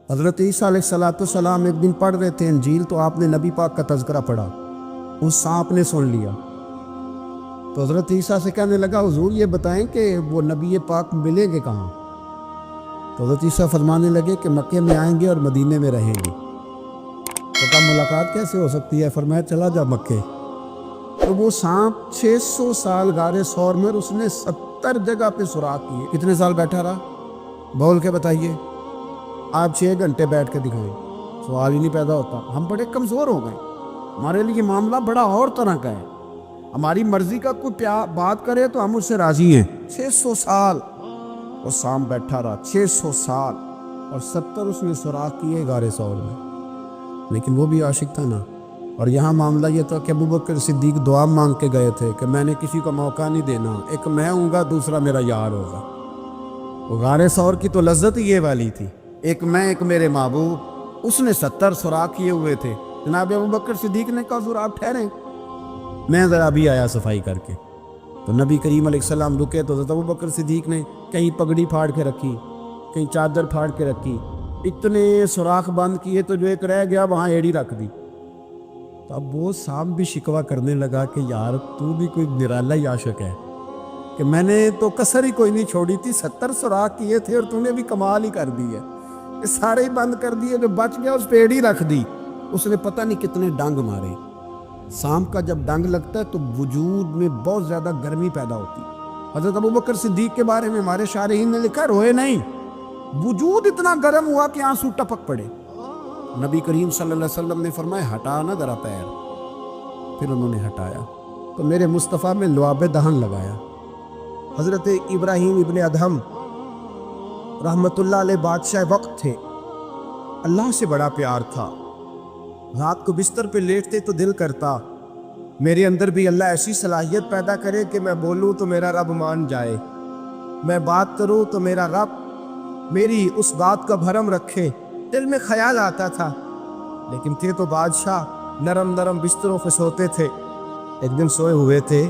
حضرت عیسیٰ علیہ السلام ایک دن پڑھ رہے تھے انجیل، تو آپ نے نبی پاک کا تذکرہ پڑھا، اس سانپ نے سن لیا۔ تو حضرت عیسیٰ سے کہنے لگا حضور یہ بتائیں کہ وہ نبی پاک ملیں گے کہاں؟ تو حضرت عیسیٰ فرمانے لگے کہ مکے میں آئیں گے اور مدینے میں رہیں گے۔ تو کہا ملاقات کیسے ہو سکتی ہے؟ فرمایا چلا جا مکے۔ تو وہ سانپ 600 سال غار ثور میں، اس نے 70 جگہ پہ سوراخ کیے۔ کتنے سال بیٹھا رہا؟ بول کے بتائیے۔ آپ 6 گھنٹے بیٹھ کے دکھائیں، سوال ہی نہیں پیدا ہوتا۔ ہم بڑے کمزور ہو گئے، ہمارے لیے معاملہ بڑا اور طرح کا ہے۔ ہماری مرضی کا کوئی بات کرے تو ہم اس سے راضی ہیں۔ 600 سال وہ سانپ بیٹھا رہا، 600 سال، اور 70 اس نے سوراخ کیے غار ثور میں، لیکن وہ بھی عاشق تھا نا۔ اور یہاں معاملہ یہ تھا کہ ابوبکر صدیق دعا مانگ کے گئے تھے کہ میں نے کسی کو موقع نہیں دینا، ایک میں ہوں گا، دوسرا میرا یار ہوگا۔ وہ غار ثور کی تو لذت ہی یہ والی تھی، ایک میں ایک میرے محبوب۔ اس نے 70 سوراخ کیے ہوئے تھے۔ جناب ابوبکر صدیق نے کہا حضور آپ ٹھہریں، میں ذرا بھی آیا صفائی کر کے۔ تو نبی کریم علیہ السلام رکے تو حضرت ابوبکر صدیق نے کہیں پگڑی پھاڑ کے رکھی، کہیں چادر پھاڑ کے رکھی، اتنے سوراخ بند کیے تو جو ایک رہ گیا وہاں ایڑی رکھ دی۔ تو اب وہ سانپ بھی شکوہ کرنے لگا کہ یار تو بھی کوئی نرالا ہی عاشق ہے کہ میں نے تو کسر ہی کوئی نہیں چھوڑی تھی، 70 سوراخ کیے تھے اور تو نے بھی کمال ہی کر دی ہے، یہ سارے ہی بند کر دیے، جو بچ گیا اس پہ ایڑی رکھ دی۔ اس نے پتہ نہیں کتنے ڈنگ مارے۔ سانپ کا جب ڈنگ لگتا ہے تو وجود میں بہت زیادہ گرمی پیدا ہوتی۔ حضرت ابوبکر صدیق کے بارے میں ہمارے شارحین نے لکھا روئے نہیں، وجود اتنا گرم ہوا کہ آنسو ٹپک پڑے۔ نبی کریم صلی اللہ علیہ وسلم نے فرمایا ہٹا نہ ذرا پیر، پھر انہوں نے ہٹایا تو میرے مصطفیٰ میں لعاب دہن لگایا۔ حضرت ابراہیم ابن ادہم رحمت اللہ علیہ بادشاہ وقت تھے، اللہ سے بڑا پیار تھا۔ رات کو بستر پہ لیٹتے تو دل کرتا میرے اندر بھی اللہ ایسی صلاحیت پیدا کرے کہ میں بولوں تو میرا رب مان جائے، میں بات کروں تو میرا رب میری اس بات کا بھرم رکھے۔ دل میں خیال آتا تھا، لیکن تھے تو بادشاہ نرم نرم بستروں پہ سوتے تھے۔ ایک دن سوئے ہوئے تھے،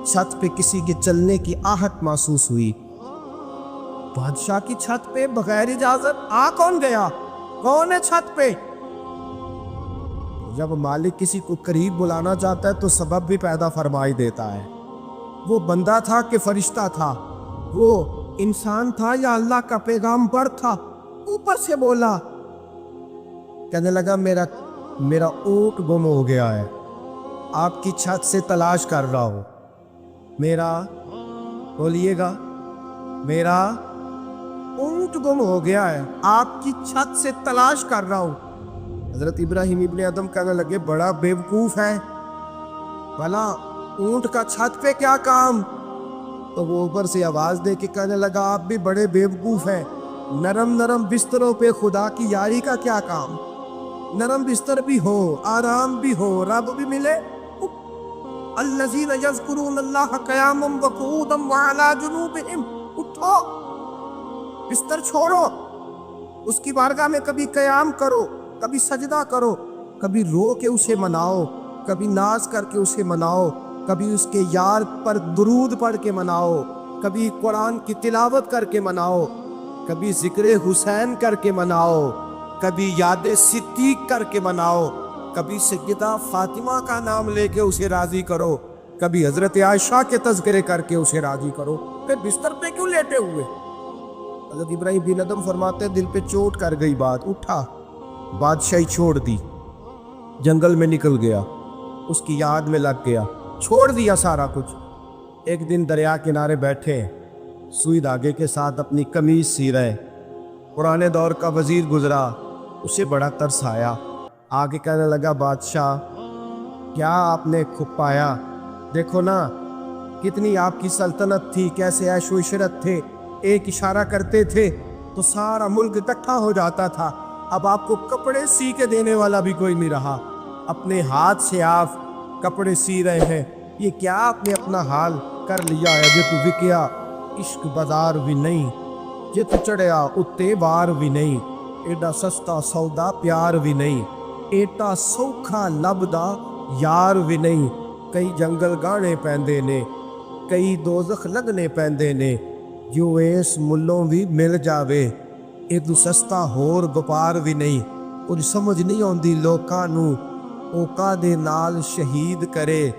چھت پہ کسی کے چلنے کی آہٹ محسوس ہوئی۔ بادشاہ کی چھت پہ بغیر اجازت آ کون گیا؟ کون ہے چھت پہ؟ جب مالک کسی کو قریب بلانا چاہتا ہے تو سبب بھی پیدا فرمائی دیتا ہے۔ وہ بندہ تھا کہ فرشتہ تھا، وہ انسان تھا یا اللہ کا پیغامبر تھا؟ اوپر سے بولا، کہنے لگا میرا اونٹ گم ہو گیا ہے، آپ کی چھت سے تلاش کر رہا ہوں۔ میرا بولیے گا، میرا اونٹ گم ہو گیا ہے، آپ کی چھت سے تلاش کر رہا ہوں۔ حضرت ابراہیم ابن ادم کہنے لگے بڑا بیوقوف ہے، بھلا اونٹ کا چھت پہ کیا کام؟ تو وہ اوپر سے آواز دے کے کہنے لگا آپ بھی بڑے بیوقوف ہیں، نرم نرم بستروں پہ خدا کی یاری کا کیا کام؟ نرم بستر بھی ہو، آرام بھی ہو، رب بھی ملے۔ الذین یذکرون اللہ قیاما وقعودا وعلی جنوبہم، اٹھو، بستر چھوڑو، اس کی بارگاہ میں کبھی قیام کرو، کبھی سجدہ کرو، کبھی رو کے اسے مناؤ، کبھی ناز کر کے اسے مناؤ، کبھی اس کے یار پر درود پڑھ کے مناؤ، کبھی قرآن کی تلاوت کر کے مناؤ، کبھی ذکر حسین کر کے مناؤ، کبھی یاد صدیق کر کے مناؤ، کبھی سیدہ فاطمہ کا نام لے کے اسے راضی کرو، کبھی حضرت عائشہ کے تذکرے کر کے اسے راضی کرو، پھر بستر پہ کیوں لیٹے ہوئے؟ حضرت ابراہیم بن ادم فرماتے دل پہ چوٹ کر گئی بات، اٹھا، بادشاہی چھوڑ دی، جنگل میں نکل گیا، اس کی یاد میں لگ گیا، چھوڑ دیا سارا کچھ۔ ایک دن دریا کنارے بیٹھے، سوئی دھاگے کے ساتھ اپنی قمیض سی رہے، پرانے دور کا وزیر گزرا، اسے بڑا ترس آیا، آگے کہنے لگا بادشاہ کیا آپ نے کھپ پایا؟ دیکھو نا کتنی آپ کی سلطنت تھی، کیسے عیش و عشرت تھے، ایک اشارہ کرتے تھے تو سارا ملک اکٹھا ہو جاتا تھا، اب آپ کو کپڑے سی کے دینے والا بھی کوئی نہیں رہا، اپنے ہاتھ سے آپ کپڑے سی رہے ہیں، یہ کیا آپ نے اپنا حال کر لیا ہے؟ جے تو وکیا عشق بازار بھی نہیں، جے تو چڑھیا اتے بار بھی نہیں، ایڈا سستا سودا پیار بھی نہیں، ایٹا سوکھا لبدا یار بھی نہیں، کئی جنگل گانے پیندے نے، کئی دوزخ لگنے پیندے نے، جو اس ملوں بھی مل جاوے، ਇਹਨੂੰ ਸਸਤਾ ਹੋਰ ਵਪਾਰ ਵੀ ਨਹੀਂ। ਕੁਝ ਸਮਝ ਨਹੀਂ ਆਉਂਦੀ ਲੋਕਾਂ ਨੂੰ ਉਹ ਕਾਹਦੇ ਨਾਲ ਸ਼ਹੀਦ ਕਰੇ।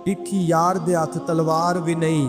ਟਿੱਕੀ ਯਾਰ ਦੇ ਹੱਥ ਤਲਵਾਰ ਵੀ ਨਹੀਂ,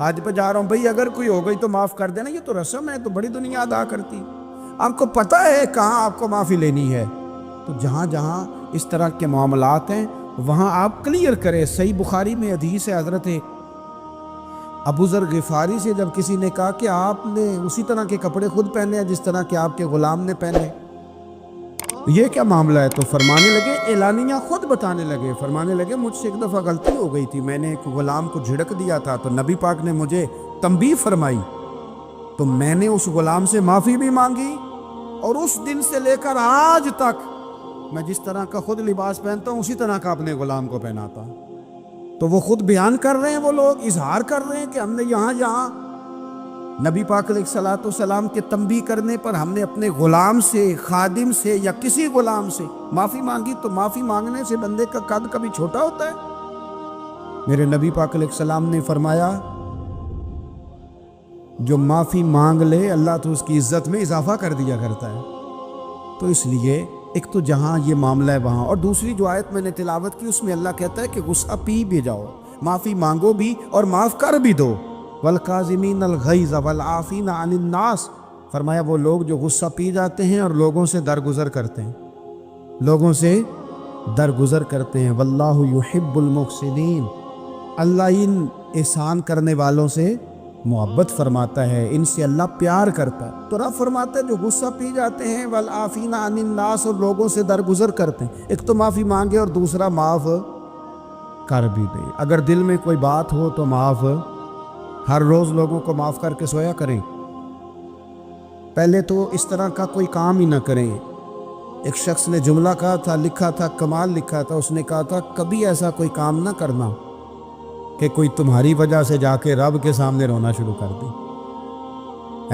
حج پہ جا رہا ہوں بھائی، اگر کوئی ہو گئی تو معاف کر دینا، یہ تو رسم ہے، تو بڑی دنیا ادا کرتی، آپ کو پتہ ہے کہاں آپ کو معافی لینی ہے۔ تو جہاں جہاں اس طرح کے معاملات ہیں وہاں آپ کلیئر کریں۔ صحیح بخاری میں حدیث ہے حضرت ابو ذر غفاری سے، جب کسی نے کہا کہ آپ نے اسی طرح کے کپڑے خود پہنے ہیں جس طرح کہ آپ کے غلام نے پہنے، یہ کیا معاملہ ہے؟ تو فرمانے لگے، اعلانیہ خود بتانے لگے، فرمانے لگے مجھ سے ایک دفعہ غلطی ہو گئی تھی، میں نے ایک غلام کو جھڑک دیا تھا، تو نبی پاک نے مجھے تنبیہ فرمائی، تو میں نے اس غلام سے معافی بھی مانگی، اور اس دن سے لے کر آج تک میں جس طرح کا خود لباس پہنتا ہوں اسی طرح کا اپنے غلام کو پہناتا ہوں۔ تو وہ خود بیان کر رہے ہیں، وہ لوگ اظہار کر رہے ہیں کہ ہم نے یہاں نبی پاک علیہ الصلوۃ والسلام کے تنبیہ کرنے پر ہم نے اپنے غلام سے، خادم سے یا کسی غلام سے معافی مانگی، تو معافی مانگنے سے بندے کا قد کبھی چھوٹا ہوتا ہے؟ میرے نبی پاک علیہ السلام نے فرمایا جو معافی مانگ لے اللہ تو اس کی عزت میں اضافہ کر دیا کرتا ہے۔ تو اس لیے ایک تو جہاں یہ معاملہ ہے وہاں، اور دوسری جو آیت میں نے تلاوت کی اس میں اللہ کہتا ہے کہ غصہ پی بھی جاؤ، معافی مانگو بھی اور معاف کر بھی دو، والکاظمین الغیظ والعافین عن الناس، فرمایا وہ لوگ جو غصہ پی جاتے ہیں اور لوگوں سے درگزر کرتے ہیں، لوگوں سے درگزر کرتے ہیں، واللہ یحب المحسنین، اللہ ان احسان کرنے والوں سے محبت فرماتا ہے، ان سے اللہ پیار کرتا ہے۔ تو رب فرماتا ہے جو غصہ پی جاتے ہیں والعافین عن الناس، اور لوگوں سے درگزر کرتے ہیں، ایک تو معافی مانگے اور دوسرا معاف کر بھی دے۔ اگر دل میں کوئی بات ہو تو معاف، ہر روز لوگوں کو معاف کر کے سویا کریں، پہلے تو اس طرح کا کوئی کام ہی نہ کریں۔ ایک شخص نے جملہ کہا تھا، لکھا تھا، کمال لکھا تھا، اس نے کہا تھا کبھی ایسا کوئی کام نہ کرنا کہ کوئی تمہاری وجہ سے جا کے رب کے سامنے رونا شروع کر دے،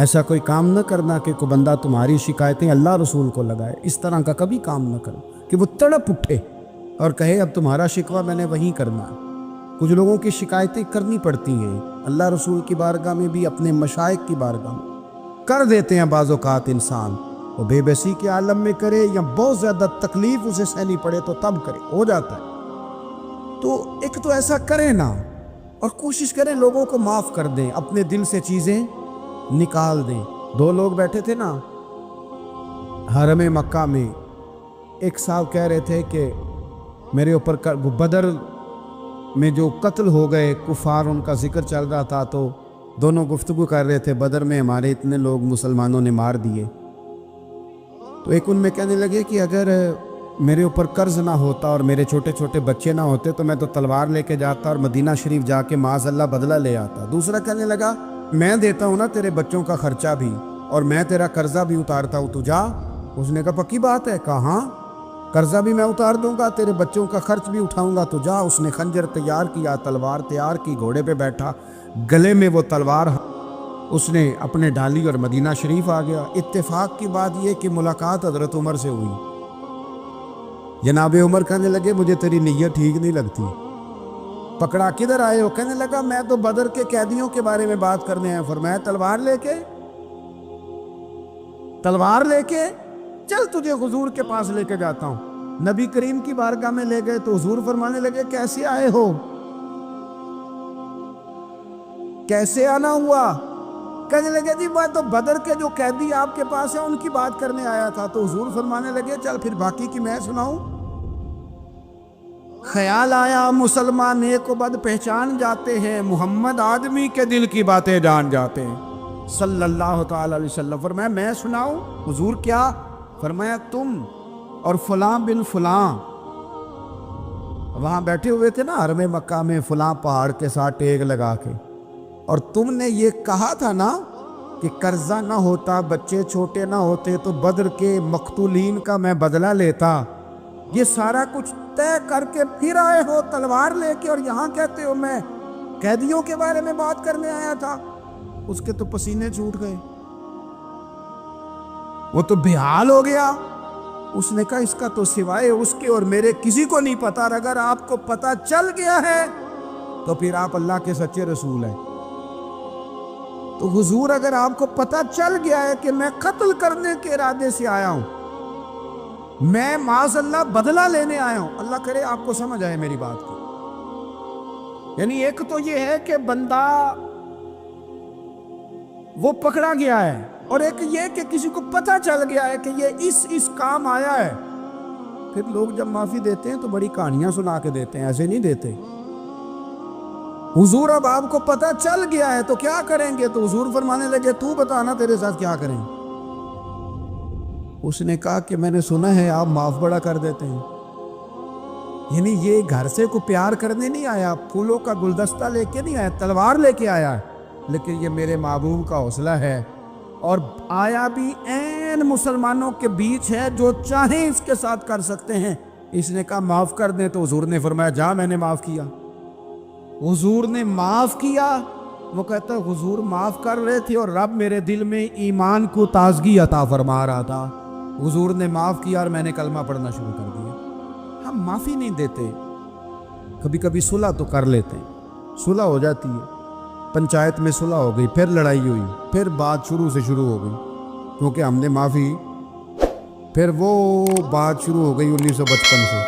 ایسا کوئی کام نہ کرنا کہ کوئی بندہ تمہاری شکایتیں اللہ رسول کو لگائے، اس طرح کا کبھی کام نہ کرو کہ وہ تڑپ اٹھے اور کہے اب تمہارا شکوہ میں نے وہیں کرنا ہے۔ کچھ لوگوں کی شکایتیں کرنی پڑتی ہیں اللہ رسول کی بارگاہ میں بھی، اپنے مشائخ کی بارگاہ میں کر دیتے ہیں بعض اوقات، انسان وہ بے بسی کے عالم میں کرے یا بہت زیادہ تکلیف اسے سہنی پڑے تو تب کرے، ہو جاتا ہے۔ تو ایک تو ایسا کریں نا، اور کوشش کریں لوگوں کو معاف کر دیں، اپنے دل سے چیزیں نکال دیں۔ دو لوگ بیٹھے تھے نا حرم مکہ میں، ایک صاحب کہہ رہے تھے کہ میرے اوپر بدر میں جو قتل ہو گئے کفار، ان کا ذکر چل رہا تھا، تو دونوں گفتگو کر رہے تھے بدر میں ہمارے اتنے لوگ مسلمانوں نے مار دیے۔ تو ایک ان میں کہنے لگے کہ اگر میرے اوپر قرض نہ ہوتا اور میرے چھوٹے چھوٹے بچے نہ ہوتے تو میں تو تلوار لے کے جاتا اور مدینہ شریف جا کے معاذ اللہ بدلہ لے آتا۔ دوسرا کہنے لگا میں دیتا ہوں نا تیرے بچوں کا خرچہ بھی، اور میں تیرا قرضہ بھی اتارتا ہوں، تو جا۔ اس نے کہا پکی بات ہے؟ کہا ہاں، قرضہ بھی میں اتار دوں گا، تیرے بچوں کا خرچ بھی اٹھاؤں گا، تو جا۔ اس نے خنجر تیار کیا، تلوار تیار کی، گھوڑے پہ بیٹھا، گلے میں وہ تلوار اس نے اپنے ڈالی اور مدینہ شریف آ گیا۔ اتفاق کی بات یہ کہ ملاقات حضرت عمر سے ہوئی۔ جناب عمر کہنے لگے مجھے تیری نیت ٹھیک نہیں لگتی، پکڑا کدھر آئے ہو؟ کہنے لگا میں تو بدر کے قیدیوں کے بارے میں بات کرنے ہیں۔ فرمایا تلوار لے کے چل تجھے حضور کے پاس لے کے جاتا ہوں۔ نبی کریم کی بارگاہ میں لے گئے تو حضور فرمانے لگے کیسے آئے ہو؟ کیسے آنا ہوا؟ کہنے لگے جی میں تو بدر کے جو قیدی آپ کے پاس ہیں ان کی بات کرنے آیا تھا۔ تو حضور فرمانے لگے چل پھر باقی کی میں سناؤں۔ خیال آیا مسلمان نیک و بد پہچان جاتے ہیں، محمد آدمی کے دل کی باتیں جان جاتے ہیں صلی اللہ تعالی علیہ وسلم۔ فرمایا میں سناؤں؟ حضور کیا؟ فرمایا تم اور فلاں بن فلاں وہاں بیٹھے ہوئے تھے نا حرم مکہ میں فلاں پہاڑ کے ساتھ ٹیک لگا کے، اور تم نے یہ کہا تھا نا کہ قرضہ نہ ہوتا، بچے چھوٹے نہ ہوتے تو بدر کے مقتولین کا میں بدلہ لیتا۔ یہ سارا کچھ طے کر کے پھر آئے ہو تلوار لے کے، اور یہاں کہتے ہو میں قیدیوں کے بارے میں بات کرنے آیا تھا۔ اس کے تو پسینے چھوٹ گئے، وہ تو بے حال ہو گیا۔ اس نے کہا اس کا تو سوائے اس کے اور میرے کسی کو نہیں پتا، اور اگر آپ کو پتا چل گیا ہے تو پھر آپ اللہ کے سچے رسول ہیں۔ تو حضور اگر آپ کو پتا چل گیا ہے کہ میں قتل کرنے کے ارادے سے آیا ہوں، میں معاذ اللہ بدلہ لینے آیا ہوں، اللہ کرے آپ کو سمجھ آئے میری بات کو۔ یعنی ایک تو یہ ہے کہ بندہ وہ پکڑا گیا ہے، اور ایک یہ کہ کسی کو پتہ چل گیا ہے کہ یہ اس کام آیا ہے. پھر لوگ جب معافی دیتے ہیں تو بڑی کہانیاں سنا کے دیتے ہیں، ایسے نہیں دیتے. حضور اب آپ کو پتہ چل گیا ہے تو کیا کریں گے؟ تو حضور فرمانے لگے تو بتانا تیرے ساتھ کیا کریں. اس نے کہا کہ میں نے سنا ہے آپ معاف بڑا کر دیتے ہیں. یعنی یہ گھر سے کو پیار کرنے نہیں آیا، پھولوں کا گلدستہ لے کے نہیں آیا، تلوار لے کے آیا ہے، لیکن یہ میرے محبوب کا حوصلہ ہے. اور آیا بھی عین مسلمانوں کے بیچ ہے، جو چاہیں اس کے ساتھ کر سکتے ہیں. اس نے کہا معاف کر دیں، تو حضور نے فرمایا جا میں نے معاف کیا. حضور نے معاف کیا. وہ کہتا ہے حضور معاف کر رہے تھے اور رب میرے دل میں ایمان کو تازگی عطا فرما رہا تھا. حضور نے معاف کیا اور میں نے کلمہ پڑھنا شروع کر دیا. ہم معافی نہیں دیتے. کبھی کبھی صلح تو کر لیتے ہیں، صلح ہو جاتی ہے، پنچایت میں صلح ہو گئی، پھر لڑائی ہوئی، پھر بات شروع سے شروع ہو گئی کیونکہ ہم نے معافی، پھر وہ بات شروع ہو گئی 1955 سے.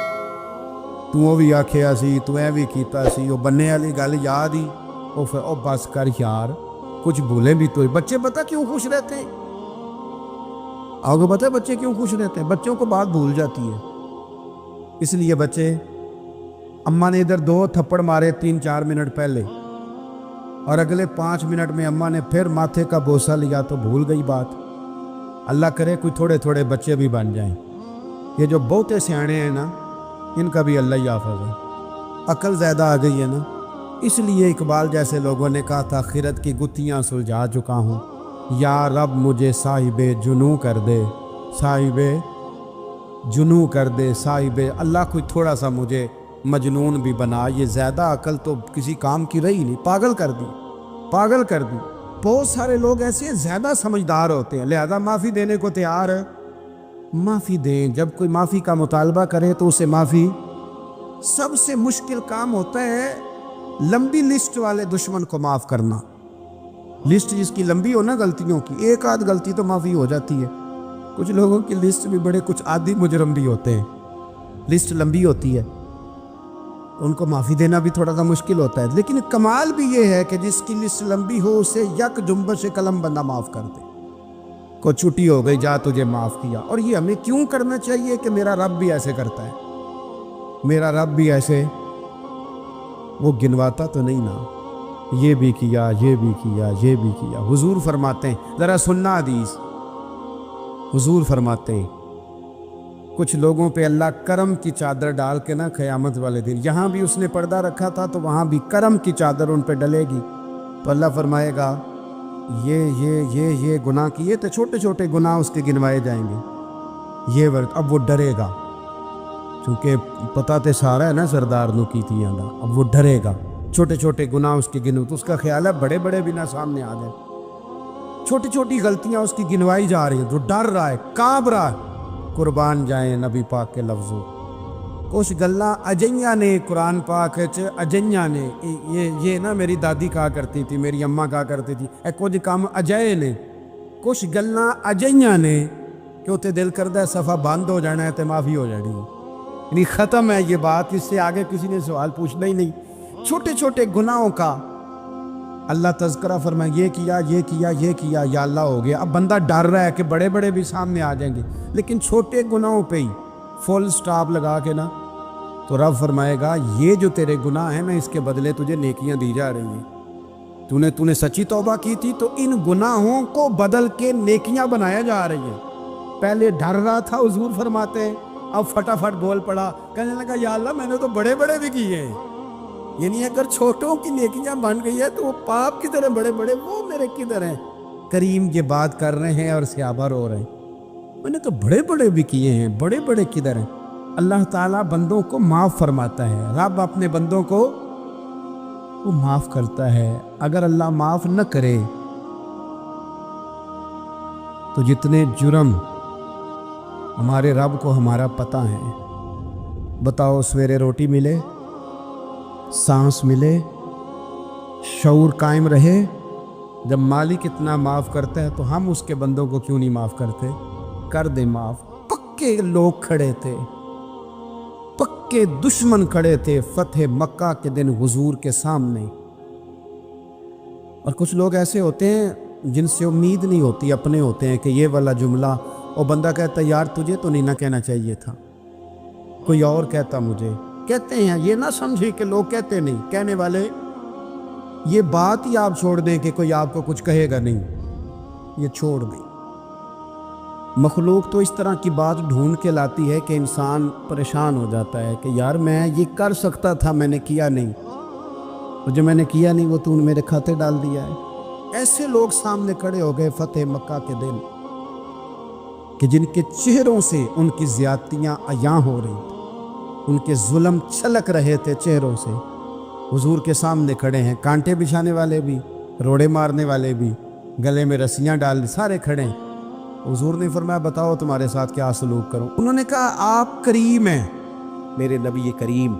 تو بھی آکھیا سی، تو اے بھی کیتا سی، وہ بننے والی گل یاد ہی، او بس کر یار، کچھ بھولیں بھی تو. بچے پتہ کیوں خوش رہتے ہیں؟ آپ کو پتہ ہے بچے کیوں خوش رہتے ہیں؟ بچوں کو بات بھول جاتی ہے. اس لیے بچے، اماں نے ادھر 2 تھپڑ مارے 3-4 منٹ پہلے، اور اگلے 5 منٹ میں اماں نے پھر ماتھے کا بوسہ لیا تو بھول گئی بات. اللہ کرے کوئی تھوڑے تھوڑے بچے بھی بن جائیں. یہ جو بہتے سیانے ہیں نا، ان کا بھی اللہ ہی حافظ ہے. عقل زیادہ آ گئی ہے نا. اس لیے اقبال جیسے لوگوں نے کہا تھا خرد کی گتھیاں سلجھا چکا ہوں، یا رب مجھے صاحب جنوں کر دے، صاحب جنوں کر دے، صاحب اللہ کوئی تھوڑا سا مجھے مجنون بھی بنا. یہ زیادہ عقل تو کسی کام کی رہی نہیں، پاگل کر دی، پاگل کر دی. بہت سارے لوگ ایسے ہیں زیادہ سمجھدار ہوتے ہیں، لہذا معافی دینے کو تیار ہے. معافی دیں. جب کوئی معافی کا مطالبہ کرے تو اسے معافی. سب سے مشکل کام ہوتا ہے لمبی لسٹ والے دشمن کو معاف کرنا. لسٹ جس کی لمبی ہو نا غلطیوں کی، ایک آدھ غلطی تو معافی ہو جاتی ہے. کچھ لوگوں کی لسٹ بھی بڑے، کچھ عادی مجرم بھی ہوتے ہیں، لسٹ لمبی ہوتی ہے، ان کو معافی دینا بھی تھوڑا سا مشکل ہوتا ہے. لیکن کمال بھی یہ ہے کہ جس کی لسٹ لمبی ہو اسے یک جنبش قلم بندہ معاف کر دے. کو چھٹی ہو گئی، جا تجھے معاف کیا. اور یہ ہمیں کیوں کرنا چاہیے کہ میرا رب بھی ایسے کرتا ہے، میرا رب بھی ایسے، وہ گنواتا تو نہیں نا، یہ بھی کیا، یہ بھی کیا، یہ بھی کیا. حضور فرماتے ہیں، ذرا سننا حدیث. حضور فرماتے ہیں کچھ لوگوں پہ اللہ کرم کی چادر ڈال کے نا قیامت والے دن، یہاں بھی اس نے پردہ رکھا تھا تو وہاں بھی کرم کی چادر ان پہ ڈلے گی. تو اللہ فرمائے گا یہ گناہ کیے تو چھوٹے چھوٹے گناہ اس کے گنوائے جائیں گے. یہ ورد اب وہ ڈرے گا، چونکہ پتہ تے سارا ہے نا سردار نو کی تھی آگا. اب وہ ڈرے گا، چھوٹے چھوٹے گناہ اس کے گنو، تو اس کا خیال ہے بڑے بڑے بھی نہ سامنے آ جائیں. چھوٹی چھوٹی غلطیاں اس کی گنوائی جا رہی ہیں، تو ڈر رہا ہے، کانپ رہا ہے. قربان جائیں نبی پاک کے لفظوں. کچھ گلاں اجیاں نے قرآن پاک اجیاں نے، یہ نا میری دادی کہا کرتی تھی، میری اماں کہا کرتی تھی، اے کچھ کام اجائے نے، کچھ گلاں اجیاں نے کہ اتنے دل کردہ ہے صفحہ بند ہو جانا ہے تو معافی ہو جانی ہے. یعنی ختم ہے یہ بات، اس سے آگے کسی نے سوال پوچھنا ہی نہیں. چھوٹے چھوٹے گناہوں کا اللہ تذکرہ فرمائے، یہ کیا، یہ کیا، یہ کیا، یا اللہ ہو گیا. اب بندہ ڈر رہا ہے کہ بڑے بڑے بھی سامنے آ جائیں گے، لیکن چھوٹے گناہوں پہ ہی فل سٹاپ لگا کے نا، تو رب فرمائے گا یہ جو تیرے گناہ ہیں میں اس کے بدلے تجھے نیکیاں دی جا رہی ہیں. تو نے سچی توبہ کی تھی تو ان گناہوں کو بدل کے نیکیاں بنایا جا رہی ہیں. پہلے ڈر رہا تھا، حضور فرماتے ہیں، اب فٹافٹ بول پڑا، کہنے لگا یا اللہ میں نے تو بڑے بڑے بھی کیے ہیں. یعنی اگر چھوٹوں کی نیکیاں بن گئی ہے تو وہ پاپ کی طرح بڑے بڑے وہ میرے کدھر ہیں. کریم یہ بات کر رہے ہیں اور صحابہ رو رہے ہیں، میں نے تو بڑے بڑے بھی کیے ہیں، بڑے بڑے کدھر ہیں. اللہ تعالیٰ بندوں کو معاف فرماتا ہے. رب اپنے بندوں کو وہ معاف کرتا ہے. اگر اللہ معاف نہ کرے تو جتنے جرم ہمارے رب کو ہمارا پتہ ہے. بتاؤ سویرے روٹی ملے، سانس ملے، شعور قائم رہے، جب مالک اتنا معاف کرتا ہے تو ہم اس کے بندوں کو کیوں نہیں معاف کرتے؟ کر دے معاف. پکے لوگ کھڑے تھے، پکے دشمن کھڑے تھے فتح مکہ کے دن حضور کے سامنے. اور کچھ لوگ ایسے ہوتے ہیں جن سے امید نہیں ہوتی اپنے ہوتے ہیں کہ یہ والا جملہ، اور بندہ کہتا ہے یار تجھے تو نہیں نہ کہنا چاہیے تھا، کوئی اور کہتا مجھے. کہتے ہیں یہ نہ سمجھے کہ لوگ کہتے نہیں، کہنے والے یہ بات ہی آپ چھوڑ دیں کہ کوئی آپ کو کچھ کہے گا نہیں، یہ چھوڑ دیں. مخلوق تو اس طرح کی بات ڈھونڈ کے لاتی ہے کہ انسان پریشان ہو جاتا ہے کہ یار میں یہ کر سکتا تھا، میں نے کیا نہیں، اور جو میں نے کیا نہیں وہ تو نے میرے کھاتے ڈال دیا ہے. ایسے لوگ سامنے کھڑے ہو گئے فتح مکہ کے دن کہ جن کے چہروں سے ان کی زیادتیاں عیاں ہو رہی تھیں، ان کے ظلم چھلک رہے تھے چہروں سے. حضور کے سامنے کھڑے ہیں، کانٹے بچھانے والے بھی، روڑے مارنے والے بھی، گلے میں رسیاں ڈال سارے کھڑے ہیں. حضور نے فرمایا بتاؤ تمہارے ساتھ کیا سلوک کروں. انہوں نے کہا آپ کریم ہیں. میرے نبی کریم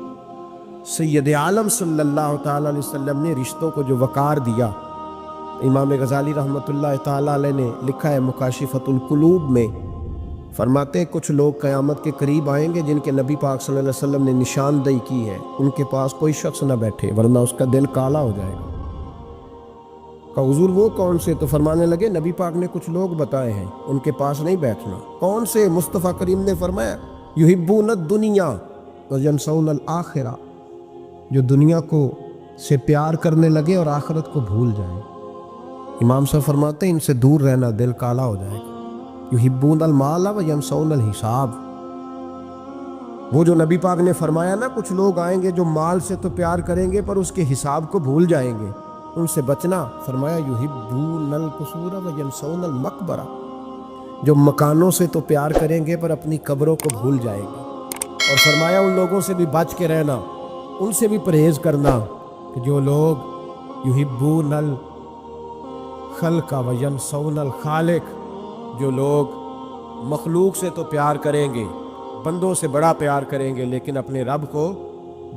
سید عالم صلی اللہ تعالی علیہ وسلم نے رشتوں کو جو وقار دیا. امام غزالی رحمۃ اللہ تعالی علیہ نے لکھا ہے مکاشفۃ القلوب میں، فرماتے ہیں کچھ لوگ قیامت کے قریب آئیں گے جن کے نبی پاک صلی اللہ علیہ وسلم نے نشاندہی کی ہے، ان کے پاس کوئی شخص نہ بیٹھے ورنہ اس کا دل کالا ہو جائے گا. کہا حضور وہ کون سے؟ تو فرمانے لگے نبی پاک نے کچھ لوگ بتائے ہیں، ان کے پاس نہیں بیٹھنا. کون سے؟ مصطفیٰ کریم نے فرمایا یحبون الدنیا وینسون الآخرہ، جو دنیا کو سے پیار کرنے لگے اور آخرت کو بھول جائیں. امام صاحب فرماتے ہیں ان سے دور رہنا، دل کالا ہو جائے گا. یحبون المال وینسون الحساب، وہ جو نبی پاک نے فرمایا نا کچھ لوگ آئیں گے جو مال سے تو پیار کریں گے پر اس کے حساب کو بھول جائیں گے، ان سے بچنا. فرمایا یحبون القصور وینسون المقبرہ، جو مکانوں سے تو پیار کریں گے پر اپنی قبروں کو بھول جائیں گے. اور فرمایا ان لوگوں سے بھی بچ کے رہنا، ان سے بھی پرہیز کرنا کہ جو لوگ یحبون الخلق وینسون الخالق، جو لوگ مخلوق سے تو پیار کریں گے، بندوں سے بڑا پیار کریں گے لیکن اپنے رب کو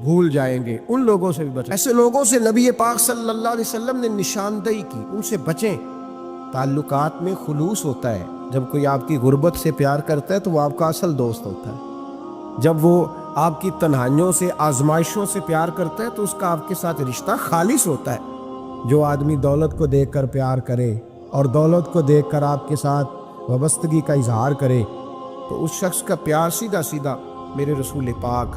بھول جائیں گے، ان لوگوں سے بھی بچیں. ایسے لوگوں سے نبی پاک صلی اللہ علیہ وسلم نے نشاندہی کی، ان سے بچیں. تعلقات میں خلوص ہوتا ہے، جب کوئی آپ کی غربت سے پیار کرتا ہے تو وہ آپ کا اصل دوست ہوتا ہے. جب وہ آپ کی تنہائیوں سے آزمائشوں سے پیار کرتا ہے تو اس کا آپ کے ساتھ رشتہ خالص ہوتا ہے. جو آدمی دولت کو دیکھ کر پیار کرے اور دولت کو دیکھ کر آپ کے ساتھ وابستگی کا اظہار کرے تو اس شخص کا پیار سیدھا سیدھا میرے رسول پاک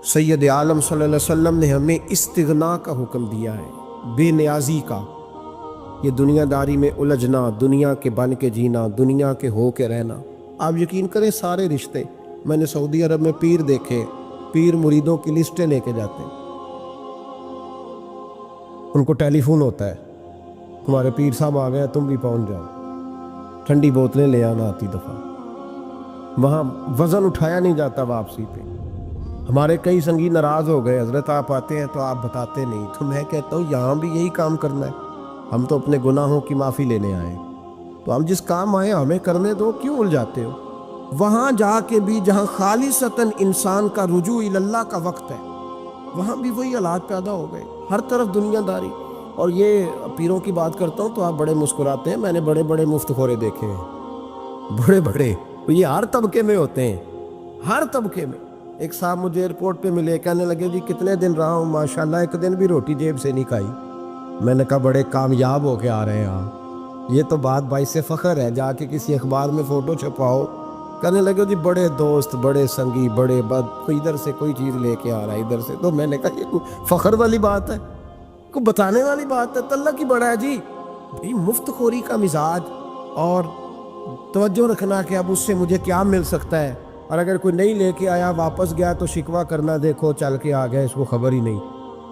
سید عالم صلی اللہ علیہ وسلم نے ہمیں استغنا کا حکم دیا ہے، بے نیازی کا. یہ دنیا داری میں الجھنا، دنیا کے بن کے جینا، دنیا کے ہو کے رہنا. آپ یقین کریں سارے رشتے، میں نے سعودی عرب میں پیر دیکھے، پیر مریدوں کی لسٹیں لے کے جاتے ہیں، ان کو ٹیلی فون ہوتا ہے تمہارے پیر صاحب آ گئے تم بھی پہنچ جاؤ، ٹھنڈی بوتلیں لے آنا آتی دفعہ. وہاں وزن اٹھایا نہیں جاتا واپسی پہ. ہمارے کئی سنگی ناراض ہو گئے، حضرت آپ آتے ہیں تو آپ بتاتے نہیں. تو میں کہتا ہوں یہاں بھی یہی کام کرنا ہے، ہم تو اپنے گناہوں کی معافی لینے آئے، تو ہم جس کام آئے ہمیں کرنے دو، کیوں الجھاتے ہو؟ وہاں جا کے بھی جہاں خالصتاً انسان کا رجوع اللہ کا وقت ہے، وہاں بھی وہی حالات پیدا ہو گئے، ہر طرف دنیا داری. اور یہ پیروں کی بات کرتا ہوں تو آپ بڑے مسکراتے ہیں، میں نے بڑے بڑے مفت خورے دیکھے ہیں، بڑے بڑے، یہ ہر طبقے میں ہوتے ہیں، ہر طبقے میں. ایک صاحب مجھے ایئرپورٹ پہ ملے، کہنے لگے جی کتنے دن رہا ہوں، ماشاءاللہ ایک دن بھی روٹی جیب سے نہیں کھائی. میں نے کہا بڑے کامیاب ہو کے آ رہے ہیں آپ، یہ تو بات باعث فخر ہے، جا کے کسی اخبار میں فوٹو چھپاؤ. کہنے لگے جی بڑے دوست، بڑے سنگی، بڑے بد، کوئی ادھر سے کوئی چیز لے کے آ رہا ہے ادھر سے. تو میں نے کہا یہ کوئی فخر والی بات ہے، کوئی بتانے والی بات ہے؟ تو اللہ کی بڑا ہے جی. بھئی مفت خوری کا مزاج اور توجہ رکھنا کہ اب اس سے مجھے کیا مل سکتا ہے، اور اگر کوئی نہیں لے کے آیا واپس گیا تو شکوہ کرنا دیکھو چل کے آ گیا، اس کو خبر ہی نہیں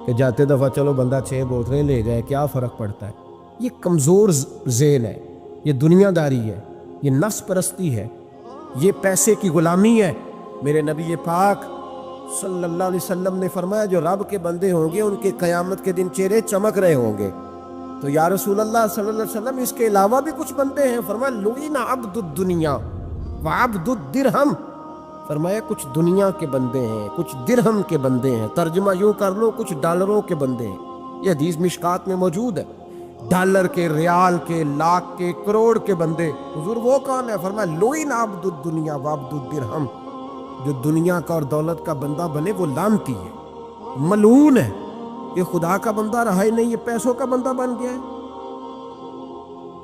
کہ جاتے دفعہ چلو بندہ 6 بوتلیں لے جائے، کیا فرق پڑتا ہے. یہ کمزور ذہن ہے، یہ دنیا داری ہے، یہ نفس پرستی ہے، یہ پیسے کی غلامی ہے. میرے نبی پاک صلی اللہ علیہ وسلم نے فرمایا جو رب کے بندے ہوں گے ان کے قیامت کے دن چہرے چمک رہے ہوں گے. تو یا رسول اللہ صلی اللہ علیہ وسلم اس کے علاوہ بھی کچھ بندے ہیں؟ فرمایا لعن عبد الدنیا وعبد الدرہم، فرمایا کچھ دنیا کے بندے ہیں، کچھ درہم کے بندے ہیں. ترجمہ یوں کر لو کچھ ڈالروں کے بندے ہیں. یہ حدیث مشکات میں موجود ہے، ڈالر کے، ریال کے، لاکھ کے، کروڑ کے بندے. حضور وہ کون ہے؟ فرمایا لعن عبد الدنیا وعبد الدرہم، جو دنیا کا اور دولت کا بندہ بنے وہ لعنتی ہے، ملعون ہے. یہ خدا کا بندہ رہا ہی نہیں، یہ پیسوں کا بندہ بن گیا ہے.